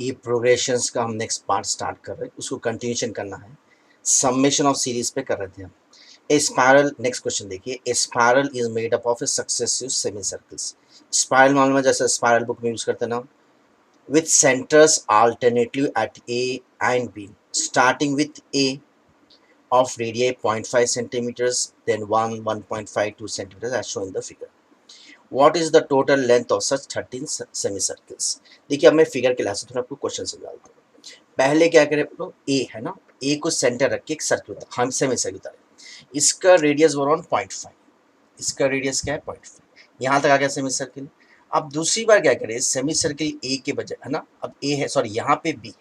ये प्रोग्रेशंस का हम नेक्स्ट पार्ट स्टार्ट कर रहे हैं, उसको कंटिन्यूशन करना है। समेशन ऑफ सीरीज पे कर रहे थे हम। ए स्पायरल, नेक्स्ट क्वेश्चन देखिए, a spiral is made up of a successive semi circles. Spiral मालूम है, जैसे स्पायरल बुक में यूज करते हैं ना, with centers alternatively at A and B, starting with A of radii 0.5 centimeters, then 1, 1.5, 2 centimeters as shown in the figure. What is the total length of such 13 semicircles? देखिए अब मैं figure के लिहाज से थोड़ा आपको क्वेश्चन समझाता हूँ। पहले क्या करें तो ए है ना, ए को सेंटर रख के एक सर्कल होता है, हम सेमी सर्कल होता है, इसका रेडियस अराउंड 0.5, इसका रेडियस क्या है 0.5, यहाँ तक आ गया सेमी सर्किल। अब दूसरी बार क्या करें, सेमी सर्किल ए के बजाय है ना, अब ए है सॉरी यहाँ पे बी,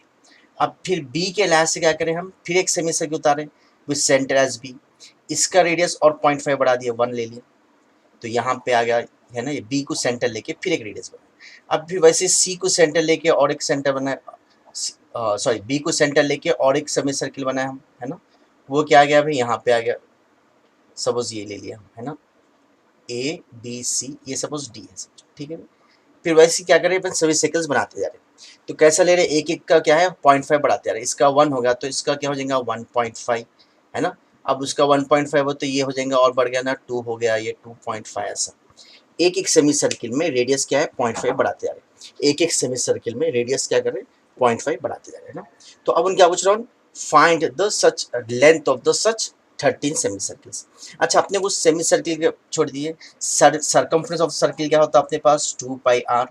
अब फिर बी के लिहाज से क्या करें हम, फिर एक सेमी सर्किल उतारें विथ सेंटर एज बी, इसका रेडियस और 0.5 बढ़ा दिया, 1 ले लिया, तो यहाँ पे आ गया है ना, ये बी को सेंटर लेके फिर एक रेडियस बनाए। अब फिर वैसे सी को सेंटर लेके और एक सेंटर बनाए, सॉरी बी को सेंटर लेके और एक सेमी सर्किल बनाए हम, है ना, वो क्या आ गया भाई, यहाँ पे आ गया, सपोज ये ले लिया हम, है ना, ए बी सी, ये सपोज डी है, ठीक है। फिर वैसे क्या करें, अपन सभी सर्कल्स बनाते जा रहे हैं, तो कैसा ले रहे, एक एक का क्या है 0.5 बढ़ाते जा रहे हैं, इसका 1 हो गया तो इसका क्या हो जाएगा 1.5, है ना, अब उसका 1.5 हो तो ये हो जाएगा और बढ़ गया ना 2 हो गया, ये 2.5, ऐसा एक एक सेमी सर्किल में रेडियस क्या है 0.5 बढ़ाते जा रहे हैं, एक एक सेमी सर्किल में रेडियस क्या कर रहे हैं 0.5 बढ़ाते जा रहे हैं ना। तो अब उन क्या पूछ रहा हूँ, find the such length of the such 13 semi circles. अच्छा अपने को सेमी सर्किल छोड़ दिए, सरकमफ्रेंस ऑफ सर्किल क्या होता है अपने पास 2 पाई आर,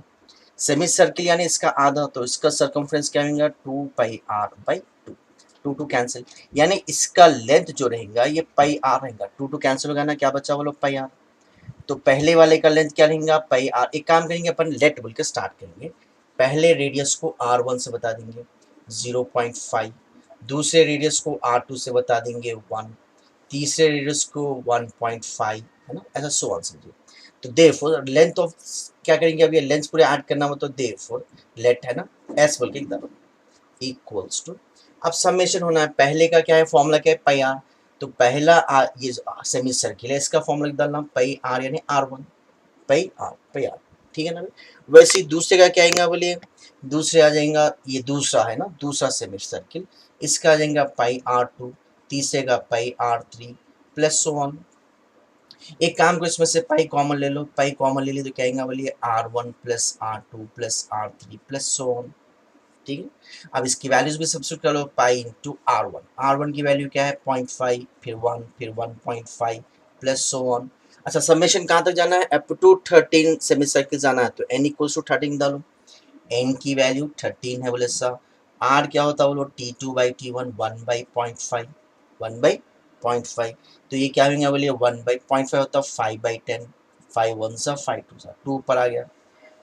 सेमी सर्किल यानी इसका आधा, तो इसका सरकमफ्रेंस क्या होगा 2 पाई आर बाई 2, 2 2 कैंसिल, यानी इसका लेंथ जो रहेगा ये पाई आर रहेगा, 2 2 कैंसिल होगा ना, क्या बचा बोलो पाई आर। तो पहले वाले का लेंथ क्या रहेगा पाई आर, एक काम करेंगे अपन लेट बोल के स्टार्ट करेंगे, पहले रेडियस को R1 से बता देंगे 0.5, दूसरे रेडियस को R2 से बता देंगे 1, तीसरे रेडियस को 1.5, है ना, ऐसा सो ऑन समझिए। तो देयरफॉर लेंथ ऑफ क्या करेंगे, अब ये लेंथ पूरे ऐड करना हो तो देयरफॉर लेट है ना एस बोल के एकदम इक्वल्स टू, अब समेशन होना है, पहले का क्या है फॉर्मूला क्या है पाई आर, तो पहला ये सेमी सर्किल है, इसका फॉर्मूला लिख डालना पाई आर यानी R1 पाई आर, ठीक है ना। वैसे ही दूसरे का क्या आएगा बोलिए, दूसरे आ जाएगा, ये दूसरा है ना, दूसरा सेमी सर्किल, इसका आ जाएगा पाई R2, तीसरे का पाई R3 प्लस सो ऑन। एक काम करो इसमें से पाई कॉमन ले लो, पाई कॉमन ले ली तो क्या आएगा बोलिए R1 plus R2 plus R3 plus so on, ठीक है। अब इसकी वैल्यूज भी सब्स्टिट्यूट कर लो, पाई इंटू R1 की वैल्यू क्या है 0.5, फिर 1, फिर 1.5 प्लस सो ऑन। अच्छा समेशन कहाँ तक जाना है, अप टू 13 सेमी सर्किल जाना है, तो n इक्वल्स टू 13 डालो, n की वैल्यू 13 है बोले सा, r क्या होता है बोलो T2 by T1 1 by 0.5, 1 by 0.5, तो ये क्या होगा बोलिए 1 बाई 0.5 होता है 5 बाई 10, 5 1 सा 5 2 सा 2 ऊपर आ गया,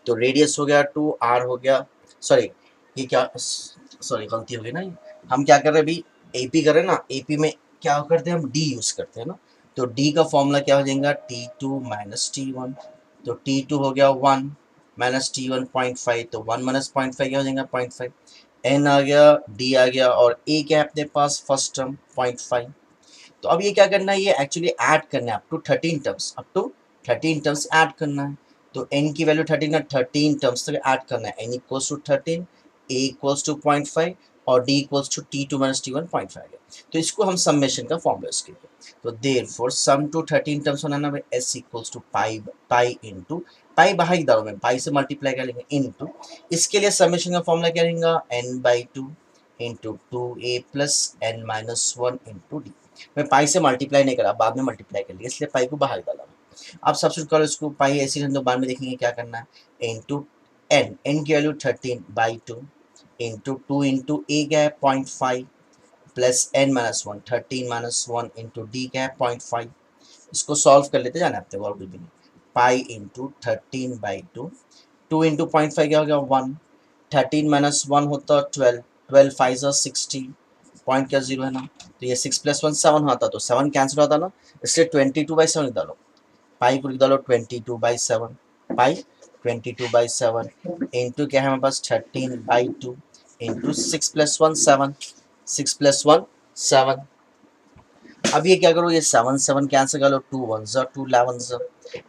तो रेडियस हो गया 2, r हो गया, सॉरी ये क्या, सॉरी गलती हो गई ना, हम क्या कर रहे हैं अभी एपी कर रहे हैं ना, एपी में क्या करते हैं हम डी यूज करते हैं ना, तो डी का फॉर्मूला क्या हो जाएगा T2 माइनस T1, तो T2 हो गया 1 माइनस T1 0.5, तो 1 माइनस 0.5 क्या हो जाएगा 0.5, एन आ गया, डी आ गया, और ए क्या है अपने पास फर्स्ट टर्म 0.5। तो अब ये क्या करना है, ये एक्चुअली ऐड करना है up to 13 terms, up to 13 terms add करना है, तो n की वैल्यू 13 है, 13 टर्म्स तक ऐड करना है, n equals to 13, a equals to 0.5 और d equals to T2 minus T1 0.5 है, तो इसको हम समेशन का फॉर्मूला इसके लिए, तो देयरफॉर सम टू 13 टर्म्स बनाना है, s equals to pi into pi बाहर की दारों में पाई से मल्टीप्लाई कर लेंगे इनटू, इसके लिए समेशन का फॉर्मूला क्या रहेगा n/2 into 2a plus n minus 1 into D, मैं पाई से मल्टीप्लाई नहीं करा, बाद में मल्टीप्लाई कर लिया, इसलिए पाई को बाहर डाला। अब सब्स्टिट्यूट करो इसको, पाई ऐसी तो बाद में देखेंगे क्या करना है, इंटू एन की वैल्यू 13/2 इंटू 2 इंटू ए क्या है 0.5 plus n minus 1, 13 minus 1 into D क्या है 0.5, इसको सॉल्व कर लेते जाना आपने और कुछ भी नहीं, पाई इंटू 13/2, 2 इंटू 0.5 क्या हो गया 1, 13 माइनस 1 होता है 12, 12 5 60, पॉइंट क्या जीरो है ना, तो ये 6 प्लस 1 7 होता, तो 7 कैंसिल होता ना, इसलिए 22/7 लिख डालो, पाई को लिख डालो 22/7, पाई 22/7 इंटू क्या है हमारे पास 13/2 इंटू 6 प्लस 1 7, 6 प्लस 1 7, अब ये क्या करो, ये 7 7 कैंसिल कर लो, 2 1 ज़ा 2 11 ज़ा,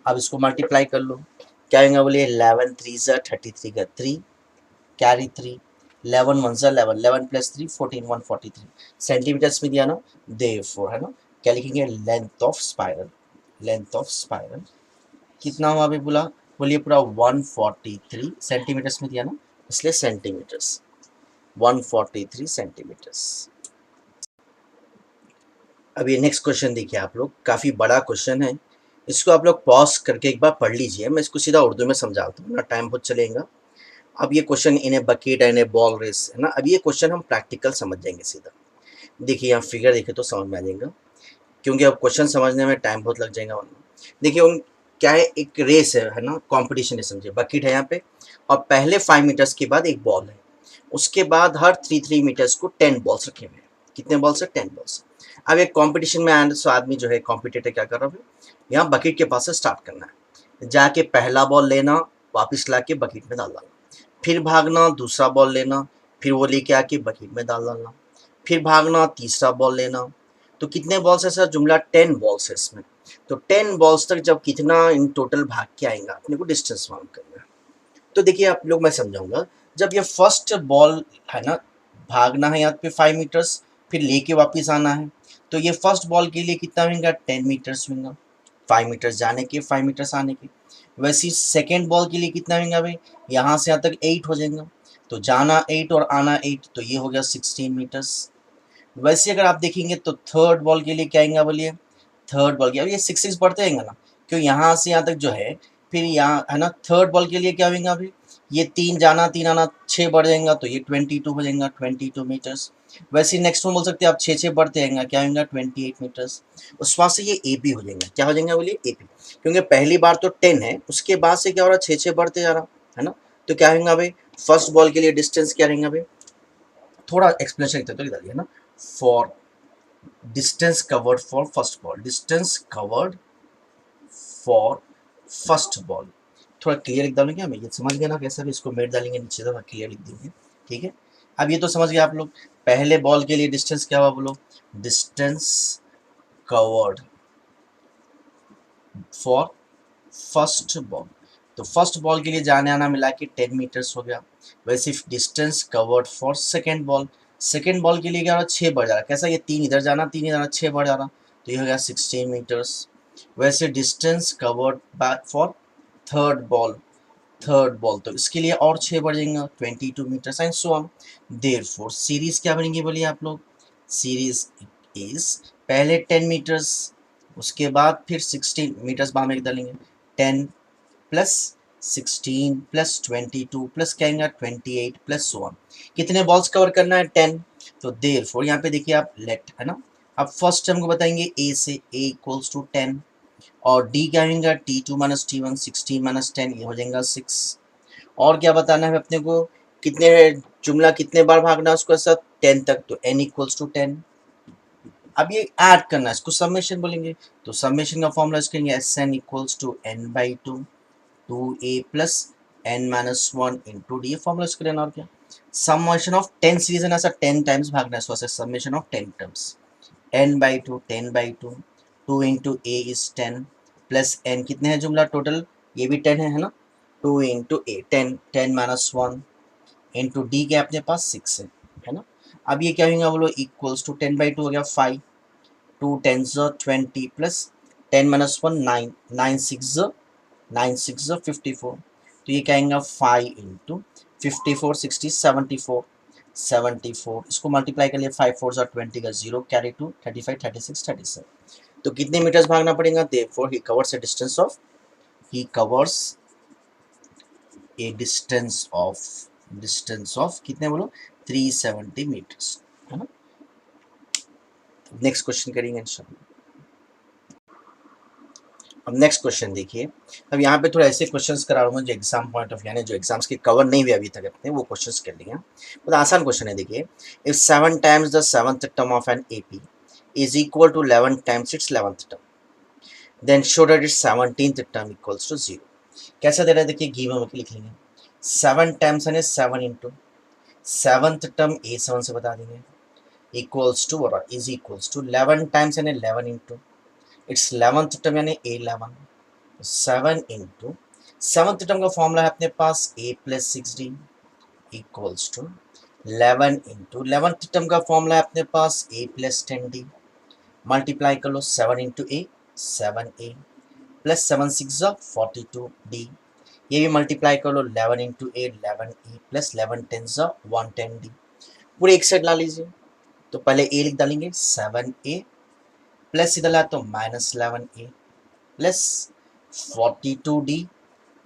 अब इसको मल्टीप्लाई कर लो, क्या आएगा बोलिए 11 3 ज़ा 33 का 3 कैरी 3, 11 वन ज़ा 11, 11 प्लस 3 14, 143 सेंटीमीटर्स में दिया ना, देयरफॉर है ना, क्या लिखेंगे, length of spiral, length of spiral कितना हुआ अभी बोला, बोलिए पूरा 143 सेंटीमीटर्स में दिया ना, इसलिए सेंटीमीटर्स 143 सेंटीमीटर्स। अब ये नेक्स्ट क्वेश्चन देखिए आप लोग, काफ़ी बड़ा क्वेश्चन है, इसको आप लोग पॉज करके एक बार पढ़ लीजिए, मैं इसको सीधा उर्दू में समझाता हूँ ना, टाइम बहुत चलेगा। अब ये question in a bucket and a ball race है ना, अब ये क्वेश्चन हम प्रैक्टिकल समझ जाएंगे सीधा। देखिए यहाँ फिगर देखे तो समझ में आ जाएगा, क्योंकि अब क्वेश्चन समझने में टाइम बहुत लग जाएगा वरना। देखिए उन क्या है, एक रेस है ना, कॉम्पिटिशन है समझिए, बकेट है यहाँ पे, और पहले 5 मीटर्स के बाद एक बॉल है, उसके बाद हर 3 मीटर्स को 10 बॉल्स रखे हुए हैं। कितने बॉल्स है, 10 बॉल्स। अब एक कॉम्पिटिशन में आने से आदमी जो है कॉम्पिटिटर क्या कर रहा है, यहाँ बकेट के पास से स्टार्ट करना है, जाके पहला बॉल लेना, वापस ला के बकेट में डाल डालना, फिर भागना, दूसरा बॉल लेना, फिर वो लेके आके बकेट में डाल डालना, फिर भागना, तीसरा बॉल लेना। तो कितने बॉल्स है सर, जुमला 10 बॉल्स है इसमें। तो 10 बॉल्स तक जब कितना इन टोटल भाग के आएगा, अपने को डिस्टेंस मालूम करना है। तो देखिए आप लोग, मैं समझाऊंगा, जब ये फर्स्ट बॉल है ना, भागना है यहाँ पे 5 मीटर्स, फिर लेके वापस आना है, तो ये फर्स्ट बॉल के लिए कितना होगा, 10 मीटर्स होगा, 5 मीटर्स जाने के, 5 मीटर्स आने के। वैसे ही सेकेंड बॉल के लिए कितना होगा भाई, यहाँ से यहाँ तक 8 हो जाएगा, तो जाना 8 और आना 8, तो ये हो गया 16 मीटर्स। वैसे अगर आप देखेंगे तो थर्ड बॉल के लिए क्या आएगा बोलिए, थर्ड बॉल के, अब ये 6 बढ़ते आएंगे ना, क्यों यहाँ से यहाँ तक जो है, फिर यहाँ है ना, थर्ड बॉल के लिए क्या होगा अभी, ये 3 जाना 3 आना 6 बढ़ जाएगा, तो ये 22 हो जाएगा, 22 मीटर्स। वैसे नेक्स्ट में बोल सकते हैं आप 6 बढ़ते आएंगे, क्या होगा, 28 मीटर्स। उस वहाँ से ये ए पी हो जाएगा, क्या हो जाएगा बोलिए, ए पी, क्योंकि पहली बार तो 10 है, उसके बाद से क्या हो रहा है, 6 बढ़ते जा रहा है ना। तो क्या होगा भाई, फर्स्ट बॉल के लिए डिस्टेंस क्या रहेगा भाई, थोड़ा एक्सप्लेनेशन लिखते तो लिख ना, for distance covered for first ball, distance covered for first ball। थोड़ा क्लियर लिख डालेंगे, हमें ये समझ गया ना, कैसे भी इसको मेट डालेंगे नीचे, तो क्लियर लिख देंगे, ठीक है। अब ये तो समझ गए आप लोग, पहले बॉल के लिए डिस्टेंस क्या हुआ बोलो, distance covered for first ball, तो फर्स्ट बॉल के लिए जाने आना मिला के 10 मीटर्स हो गया। वैसे distance covered for second ball, second ball के लिए क्या हो रहा, 6 बढ़ जा रहा, कैसा, ये 3 इधर जाना 3 इधर आना, 6 बढ़ जा रहा, तो ये हो गया 16 मीटर्स। वैसे distance covered back for third ball, third ball तो इसके लिए और 6 बढ़ जाएंगे, 22 metres and so on. Therefore series क्या बनेगी बोलिए आप लोग, सीरीज इज पहले 10 मीटर्स, उसके बाद फिर 16 मीटर्स बाद में डालेंगे, 10 प्लस 16 प्लस 22 प्लस क्या आएगा 28 प्लस सो ऑन। कितने बॉल्स कवर करना है, 10। तो देयरफॉर यहाँ पे देखिए आप लेट है ना, अब फर्स्ट टर्म को बताएंगे ए से, ए इक्वल्स टू 10, और डी क्या होगा, T2 माइनस T1, 16 माइनस 10, ये हो जाएगा 6। और क्या बताना है अपने को, कितने जुमला कितने बार भागना है उसके साथ, 10 तक, तो n इक्वल्स टू 10। अब ये ऐड करना है, इसको समेशन बोलेंगे, तो समेशन का फॉर्मूला इसके लिए Sn equals to n/2 2a plus n minus 1 into d, formula इसके लिए, और क्या, समेशन ऑफ 10 सीरीज है ना सर, 10 टाइम्स भागना है, सो summation of 10 terms, n/2 10/2 2 into A is 10 plus n, कितने हैं जुमला टोटल, ये भी 10 है ना, 2 इंटू ए 10, 10 माइनस 1 इंटू डी के अपने पास 6 है ना। अब ये क्या होगा बोलो, इक्वल्स टू 10/2 हो गया 5, 2 10 20 प्लस 10 माइनस 1 9, 9 6 54, तो ये क्या आएगा 5 इंटू 54 60 74, 74 इसको मल्टीप्लाई कर लिया, 5 4 20 का 0 कैरी टू 35 36 37, तो कितने मीटर्स भागना पड़ेगा, therefore he covers A distance of, he covers a distance of कितने बोलो, 370 मीटर्स है ना। नेक्स्ट क्वेश्चन करेंगे इंशाल्लाह। अब नेक्स्ट क्वेश्चन देखिए, अब यहाँ पे थोड़ा ऐसे क्वेश्चंस करा रहा हूँ जो एग्जाम पॉइंट ऑफ यानी जो एग्जाम्स के कवर नहीं हुए अभी तक अपने, वो क्वेश्चंस कर लिए। बहुत आसान क्वेश्चन है, देखिए, if 7 times the 7th term of an AP is equal to 11 times its 11th term, then show that its 17th term equals to 0। कैसा दे रहा है देखिए, गिवन में लिख लेंगे, 7 टाइम्स यानी 7 इंटू 7th टर्म A7 से बता देंगे, इक्वल्स टू और इज इक्वल्स टू 11 टाइम्स यानी 11 इंटू इट्स 11th टर्म यानी A11, 7 इंटू 7th टर्म का फॉर्मूला है अपने पास A plus 6D equals to 11 into 11th term का फॉर्मूला है अपने पास a प्लस 10d, मल्टीप्लाई कर लो 7 into a 7a plus 7 six 42d, ये भी मल्टीप्लाई कर लो 11 into a 11e plus 11 ten 110d, पूरे एक साइड ला लीजिए। तो पहले ए लिख डालेंगे 7a प्लस इधर लाए तो minus 11a plus 42d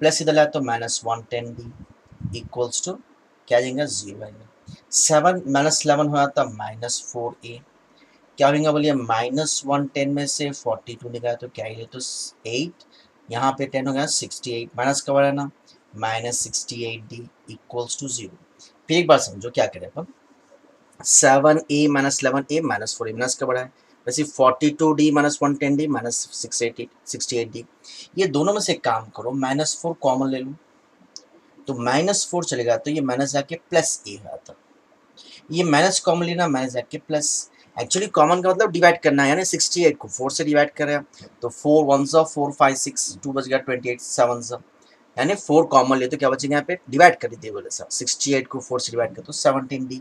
plus इधर लाए तो माइनस 110d इक्वल्स टू क्या जाएगा 0 आएगा। 7 माइनस 11 हो जाता -4a, क्या होगा बोलिए -110 में से 42 निकाला तो क्या ही तो 8, यहाँ पे 10 हो गया 68, माइनस का बड़ा ना -68d इक्वल्स टू 0। फिर एक बार समझो क्या करें अपन, 7a minus 11a minus 4a minus का बड़ा है, वैसे 42d minus 110d minus 68d, ये दोनों में से काम करो -4 कॉमन ले लो, तो -4 चलेगा तो ये माइनस जाके प्लस ए हो जाता, ये माइनस कॉमन लेना माइनस जाके प्लस, एक्चुअली कॉमन का मतलब डिवाइड करना है, यानी 68 को 4 से डिवाइड कर रहे हैं तो 4 1 4 5 6 2 बच गया 28 7 यानी 4 कॉमन ले तो क्या बचेगा यहाँ पे डिवाइड कर दीजिए बोले सर 68 को 4 से डिवाइड कर तो 17d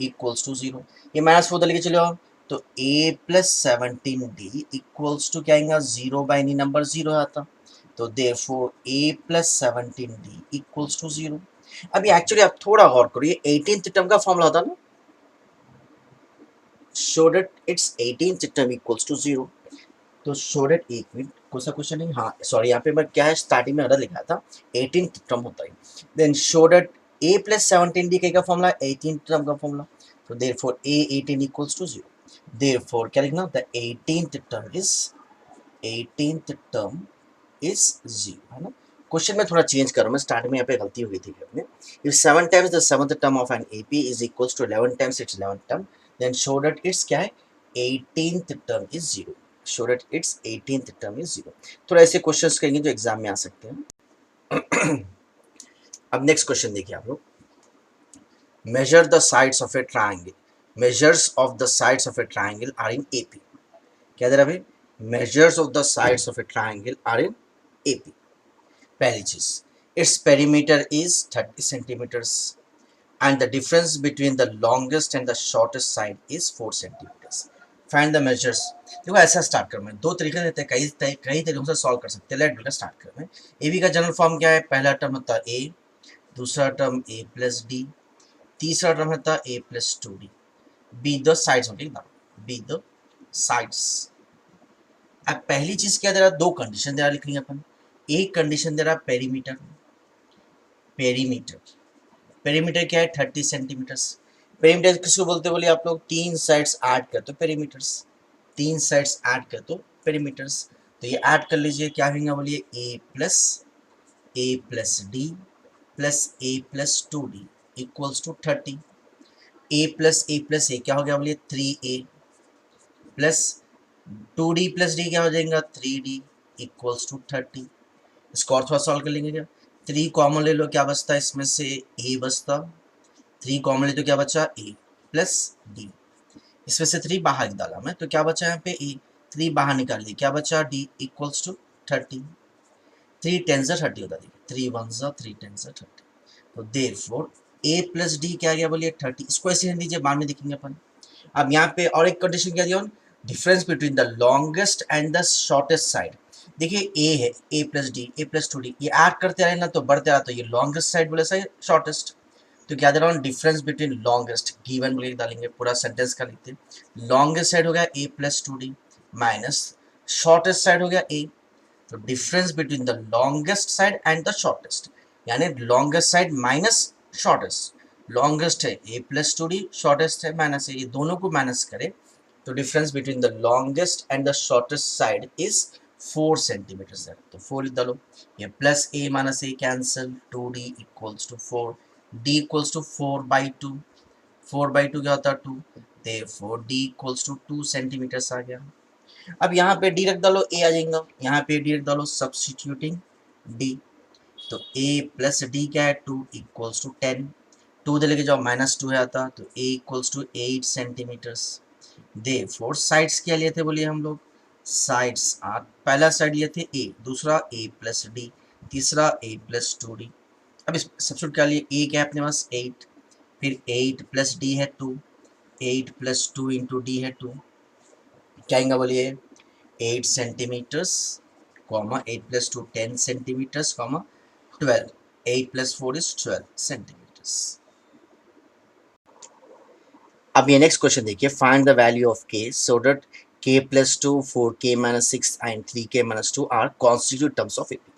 इक्वल्स टू 0, ये -4 लेके चले आओ तो a plus 17d equals to क्या आएगा 0 बाई एनी नंबर 0 आता, तो therefore a plus 17d equals to 0। अभी एक्चुअली आप थोड़ा गौर करो, ये 18th टर्म का फॉर्मूला होता ना, show that its 18th term equals to 0, तो शो दैट एक मिनट कौन सा क्वेश्चन है, हाँ सॉरी यहाँ पे मैं क्या है स्टार्टिंग में अदर लिखा था 18th टर्म होता है, then show that a plus 17d का फॉर्मूला 18th टर्म का फॉर्मूला, तो therefore a 18 equals to 0, therefore क्या लिखना द 18th टर्म इज 0 है ना। क्वेश्चन में थोड़ा चेंज करो, मैं स्टार्ट में यहाँ पे गलती हो गई थी अपने, if 7 times the 7th term of an AP is equals to 11 times its 11th term, then show that its क्या है 18th term is 0, show that its 18th term is 0। थोड़ा ऐसे क्वेश्चंस करेंगे जो एग्जाम में आ सकते हैं। अब नेक्स्ट क्वेश्चन देखिए आप लोग, measure the sides of a triangle, measures of the sides of a triangle are in AP, क्या दे रहा भाई, measures of the sides of a triangle are in AP, पहली चीज its perimeter is 30 centimeters and the difference between the longest and the shortest side is 4 centimeters, find the measures। देखो ऐसा start कर, मैं दो तरीके देते हैं, कई तरीकों से सॉल्व कर सकते हैं, लेट बिल्कुल स्टार्ट कर मैं। एबी का जनरल फॉर्म क्या है, पहला टर्म होता है a, दूसरा टर्म a प्लस डी, तीसरा टर्म होता है a plus 2d, be the sides होंगे ना, बी द साइड्स। अब पहली चीज क्या दे रहा है, दो कंडीशन दे रहा, लिख लेंगे अपन, एक कंडीशन दे रहा पेरीमीटर, पेरीमीटर पेरीमीटर क्या है 30 सेंटीमीटर, पेरीमीटर किसको बोलते बोलिए आप लोग, तीन साइड्स ऐड कर तो पेरीमीटर्स, तीन साइड्स ऐड कर तो पेरीमीटर्स, तो ये ऐड कर लीजिए क्या होगा बोलिए a plus D plus a plus 2d equals to 30, a plus A क्या हो गया बोलिए 3a plus 2d plus D क्या हो जाएगा 3d इक्वल्स टू 30। इसको और थोड़ा सॉल्व कर लेंगे, क्या 3 कॉमन ले लो, क्या बचता है इसमें से a बचता, 3 कॉमन ले तो क्या बचा a प्लस d, इसमें से 3 बाहर डाला मैं तो क्या बचा यहाँ पे a, 3 बाहर निकाल लिया क्या बचा d इक्वल्स टू 30, 3 10 30 होता है, 3 1 3 10 30, तो देयरफॉर a प्लस डी क्या आ गया बोलिए 30, इसको ऐसे रहने दीजिए बाद में देखेंगे अपन। अब यहाँ पे और एक कंडीशन क्या दिया, difference between the longest and the shortest side, देखिए a है a plus D a plus 2d, ये ऐड करते रहे ना तो बढ़ते रहा, तो ये लॉन्गेस्ट साइड बोले सही शॉर्टेस्ट, तो क्या दे रहा हूँ डिफरेंस बिटवीन लॉन्गेस्ट गिवन बोले डालेंगे, पूरा सेंटेंस का लिखते हैं, लॉन्गेस्ट साइड हो गया a plus 2d minus shortest side हो गया a, तो difference between the longest side and the shortest, यानी longest side minus shortest, longest है a प्लस 2d, शॉर्टेस्ट है माइनस है, ये दोनों को माइनस करें तो difference between the longest and the shortest side is 4 centimetre है, तो 4 लिख डालो, ये plus a minus a cancel, 2d equals to 4, d equals to 4/2, 4/2 क्या होता है 2, therefore d equals to 2 centimetre आ गया। अब यहाँ पे डी रख डालो a आ जाएगा, यहाँ पे डी रख डालो सब्स्टिट्यूटिंग d, तो a प्लस डी क्या है 2 इक्वल्स टू 10, 2 दे लेके जाओ -2 है आता, तो a equals to 8 centimetres, therefore sides क्या लिए थे बोलिए हम लोग, साइड्स आर पहला साइड लिए थे a, दूसरा a प्लस डी, तीसरा a प्लस 2d, अब इस सब्स्टिट्यूट क्या लिए a क्या है अपने पास 8, फिर 8 प्लस डी है 2, 8 प्लस 2 इंटू डी है 2, क्या आएगा बोलिए 8 centimetres comma 8 plus 2 10 centimetres comma 12, 8 plus 4 is 12 centimetres. अब ये नेक्स्ट क्वेश्चन देखिए, find the value of k so that k plus 2 4k minus 6 and 3k minus 2 are constitute terms of AP.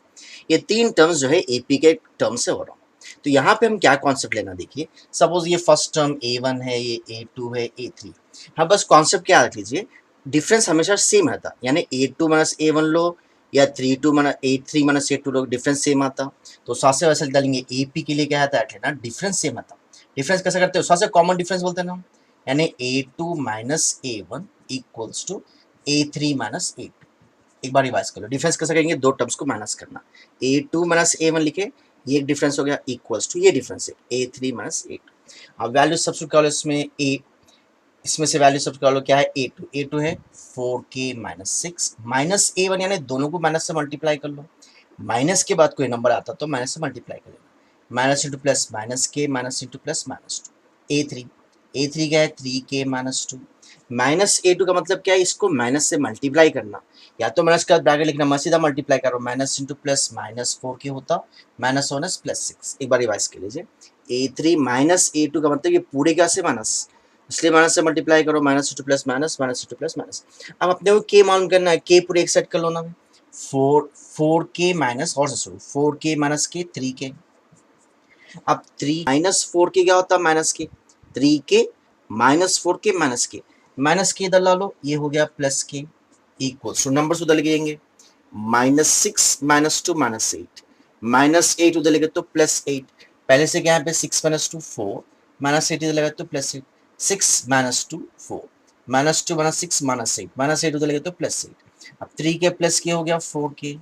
ये तीन terms जो है एपी के term से हो रहा हूँ। तो यहाँ पे हम क्या कॉन्सेप्ट लेना, देखिए सपोज ये फर्स्ट टर्म a1 है, ये a2 है, a3। हाँ बस कॉन्सेप्ट क्या रख लीजिए, डिफरेंस हमेशा सेम रहता, यानी a2 माइनस a1 लो या 3 माइनस a3 माइनस a2 लो, डिफरेंस सेम आता। तो साथ से वैसे डालेंगे एपी के लिए क्या आता है ना, डिफरेंस सेम आता। डिफरेंस कैसे करते हो, साथ से कॉमन डिफरेंस बोलते हैं ना, यानी a2 minus a1 equals to a3 minus a2। एक बार रिवाइज कर लो, डिफरेंस कैसे करेंगे, दो टर्म्स को माइनस करना, a2 माइनस a1 लिखे, ये एक डिफरेंस हो गया इक्वल्स टू ये डिफरेंस है a3 माइनस a2। अब वैल्यू सब्स्टिट्यूट कर लो इसमें, a इसमें से वैल्यू सब्स्टिट्यूट कर लो, क्या है a2 है 4k माइनस 6 माइनस a1, यानी दोनों को माइनस से मल्टीप्लाई कर लो, माइनस के बाद कोई नंबर आता तो माइनस से मल्टीप्लाई कर लेना, माइनस इंटू प्लस माइनस के, minus into plus minus 2, a3 क्या है 3k माइनस 2, माइनस a2 का मतलब क्या है, इसको माइनस से मल्टीप्लाई करना, या तो माइनस का ब्रैकेट लिखना, मैं सीधा मल्टीप्लाई करो, minus into plus minus 4k होता, माइनस 1 प्लस 6। एक बार रिवाइज कर लीजिए, a3 माइनस a2 का मतलब ये पूरे क्या से माइनस, इसलिए माइनस से मल्टीप्लाई करो, minus into plus minus, minus into plus minus. अब अपने को k मालूम करना है, k पूरे एक सेट कर लो ना, 4k माइनस, और से शुरू 4k माइनस के 3k। अब 3 माइनस 4k क्या होता है, माइनस के 3k माइनस 4k माइनस के इधर ला लो, ये हो गया प्लस के इक्वल टू नंबर उधर लेके जाएंगे, माइनस 6 माइनस 2 माइनस 8, माइनस 8 उधर लेके तो प्लस 8, पहले से क्या यहाँ पे 6 माइनस 2 4, माइनस 8 इधर लगा तो plus 8, 6 minus 2 4, minus 2 minus 6 minus 8 उधर लगे तो प्लस 8। अब 3 के प्लस के हो गया 4k,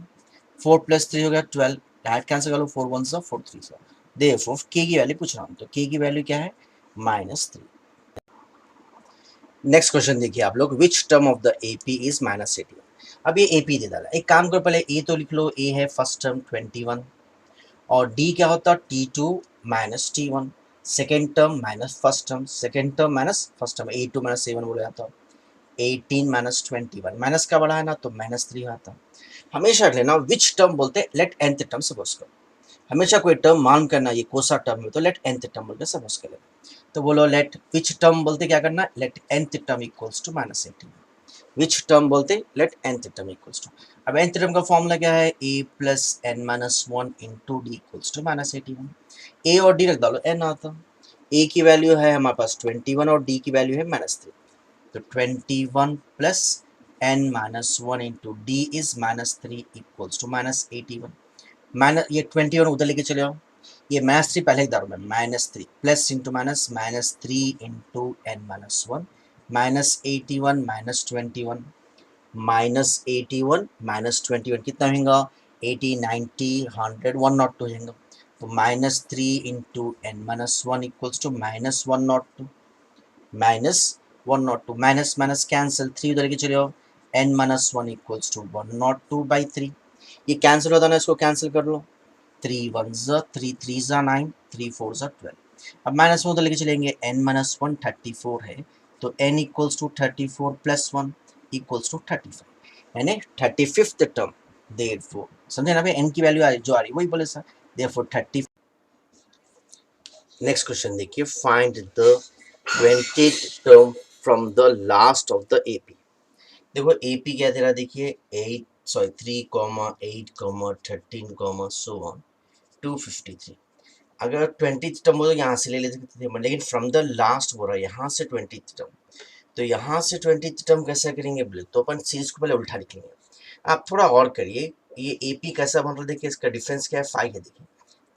4 प्लस 3 हो गया 12, डायरेक्ट कैंसिल कर लो, 4 1 सा 4 3 सा, देयरफॉर k की वैल्यू पूछ रहा हूं, तो k की वैल्यू क्या है -3। नेक्स्ट क्वेश्चन देखिए आप लोग, which term of the AP is -81। अब ये एपी दे डाला, एक काम करो पहले ए तो लिख लो, ए है फर्स्ट टर्म 21, और डी क्या होता है t2 minus t1, second term minus first term, second term minus first term, a2 minus a1 बोला जाता है, 18 माइनस 21, माइनस का बड़ा है ना तो -3 आता। हमेशा रख लेना विच टर्म बोलते हैं, लेट nth टर्म सपोज करो, हमेशा कोई टर्म मान करना, ये कोसा टर्म है तो लेट nth टर्म बोल के सपोज करें, तो बोलो लेट विच टर्म बोलते क्या करना, let nth term equals to -18, which term बोलते let nth term equals to. अब nth टर्म का फॉर्मूला क्या है, a plus n minus 1 into D equals to -81, a और d रख डालो, n आता, a की वैल्यू है हमारे पास 21 और d की वैल्यू है -3, तो 21 plus n minus 1 into d is -3 equals to -81, minus ये 21 उधर लेके चले आओ, ये -3 पहले एक दारो में -3 plus into minus -3 into n minus 1, -81 -21, -81 -21 कितना होगा, 80 90 100 102 होगा, तो -3 into n minus 1 equals to -102, -102, minus minus cancel, 3 उधर के चले आओ, n माइनस 1 इक्वल्स टू 102/3, ये कैंसिल होता ना, इसको कैंसिल कर लो, 3 1 3 3 9 3 4 12। अब माइनस 1 उधर लेके चलेंगे, n माइनस 1 34 है, तो n equals to 34 plus 1 equals to 35, यानी 35th टर्म, देयरफॉर समझे ना भाई, n की वैल्यू जो आ रही वही बोले सर, देयरफॉर 30। नेक्स्ट क्वेश्चन देखिए, find the 20th term from the last of the AP. देखो एपी क्या दे रहा है, देखिए 3, 8, 13, so on 253। अगर 20th टर्म हो तो यहाँ से ले लेते थे, लेकिन फ्रॉम द लास्ट बोल रहा है, यहाँ से 20th टर्म, तो यहाँ से 20th टर्म कैसे करेंगे बोले, तो अपन सीरीज को पहले उल्टा लिखेंगे। आप थोड़ा और करिए, ये एपी कैसा बन रहा है, देखिए इसका डिफरेंस क्या है, 5 है, देखिए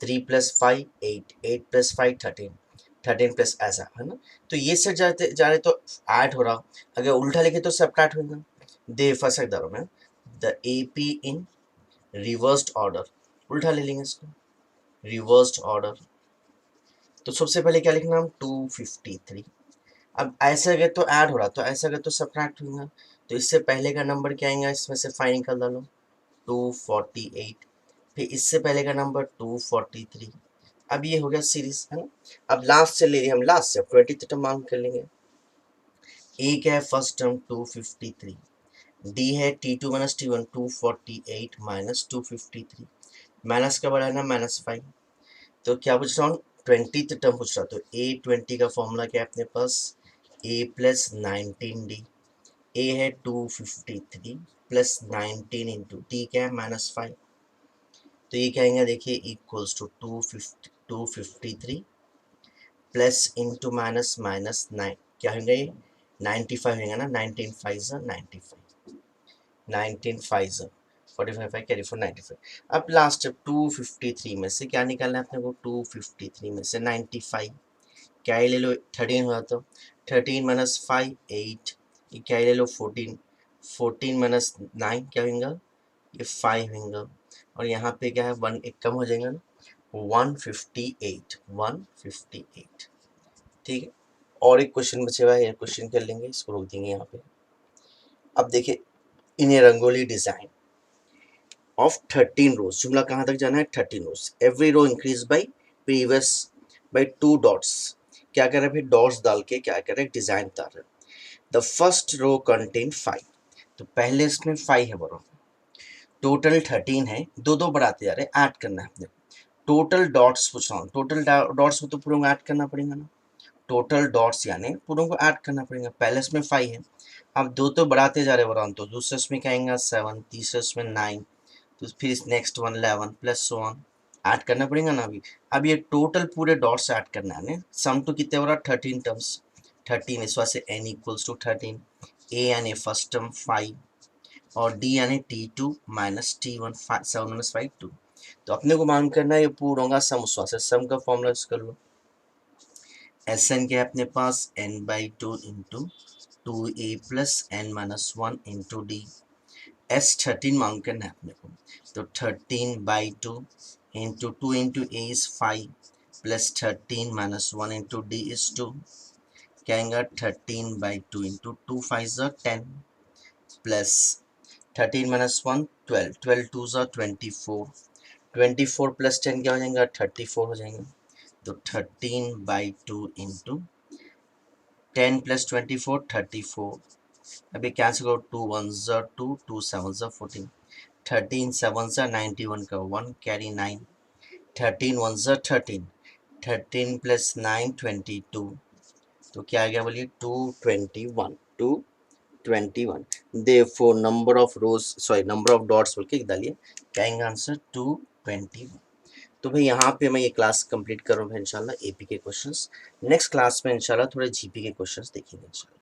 3 प्लस 5 8, 8 प्लस 5 13, 13 प्लस ऐसा है ना, तो ये सेट जाते जा रहे तो ऐड हो रहा, अगर उल्टा लिखे तो सब्ट्रैक्ट होगा, दे फंस सकता हूँ मैं, the AP in reversed order, उल्टा ले लेंगे इसको, रिवर्स्ड ऑर्डर, तो सबसे पहले क्या लिखना हम 253। अब ऐसे अगर तो ऐड हो रहा, तो ऐसे अगर तो सब्ट्रैक्ट होगा, तो इससे पहले का नंबर क्या आएगा, इसमें से 5 निकाल डालो 248, फिर इससे पहले का नंबर 243, अब ये हो गया सीरीज है ना। अब लास्ट से ले रही हम, लास्ट से 20th टर्म मालूम कर लेंगे। ए क्या है फर्स्ट टर्म 253, डी है T2 minus T1 248 minus 253, minus का बढ़ाना -5। तो क्या पूछ रहा हूँ 20th टर्म पूछ रहा, तो A20 का फॉर्मूला क्या है अपने पास, A प्लस 19D, ए है 253 प्लस 19 इंटू टी क्या है -5। तो ये क्या आएगा देखिए equals to 253 plus into minus minus 9 क्या होंगे ये 95 होगा ना, 19 5 95, 19 5 45 कैरी फॉर 95। अब लास्ट 253 में से क्या निकालना है अपने को, 253 में से 95 क्या ही ले लो 13 हुआ, तो 13 माइनस 5 8, ये क्या ही ले लो 14, 14 माइनस 9 क्या होगा, ये 5 होगा, और यहाँ पे क्या है 1 एक कम हो जाएगा ना, 158 158। ठीक है, और एक क्वेश्चन बचे हुआ है, ये क्वेश्चन कर लेंगे, इसको रोक देंगे यहाँ पे। अब देखिए in a rangoli design of 13 rows, जुमला कहाँ तक जाना है 13 rows, every row increase by previous by 2 dots. क्या कर रहे हैं फिर डॉट्स डाल के क्या कर रहे हैं डिजाइन उतार रहे हैं। द फर्स्ट रो कंटेन 5, तो पहले इसमें 5 है बरो, टोटल 13 है, दो दो बढ़ाते जा रहे हैं, ऐड करना है अपने। टोटल डॉट्स पूछ रहा हूँ, टोटल डॉट्स में तो पूरे को ऐड करना पड़ेगा ना, टोटल डॉट्स यानी पूरों को ऐड करना पड़ेगा। पहले इसमें 5 है, अब दो तो बढ़ाते जा रहे हैं बरान, तो दूसरे इसमें क्या आएगा 7, तीसरे इसमें 9, तो फिर next one 11 plus so on, add करना पड़ेगा ना अभी। अब ये टोटल पूरे डॉट्स ऐड करना है, सम टू कितने हो रहा 13 टर्म्स, 13 इस वजह से n इक्वल्स टू 13, ए यानी फर्स्ट टर्म 5 और डी यानी T2 माइनस T1 7 माइनस 5 2। तो अपने को मालूम करना है ये पूरा होगा सम, उस वजह से सम का फॉर्मूला यूज कर लो। एस एन क्या है अपने पास n/2 into 2a plus n minus 1 into D. S13 मालूम करना है अपने को, तो 13/2 into 2 into A is 5 plus 13 minus 1 into d is 2, क्या आएगा 13/2 इंटू 2 5 10 प्लस 13 माइनस 1 12, 12 2 24, 24 प्लस 10 क्या हो जाएगा 34 हो जाएगा। तो 13/2 इंटू 10 प्लस 24 34, अभी कैंसिल करो 2 1 2 2 7 14, 13 7 91 का 1 कैरी 9, 13 1 13, 13 प्लस 9 22, तो क्या आ गया बोलिए 221 221। Therefore number of rose sorry number of dots बोल के डालिए, क्या आएगा आंसर 221। तो भाई यहाँ पे मैं ये क्लास कंप्लीट करूँगा इंशाल्लाह एपी के क्वेश्चंस। नेक्स्ट क्लास में इंशाल्लाह थोड़े जीपी के क्वेश्चंस देखेंगे इंशाल्लाह।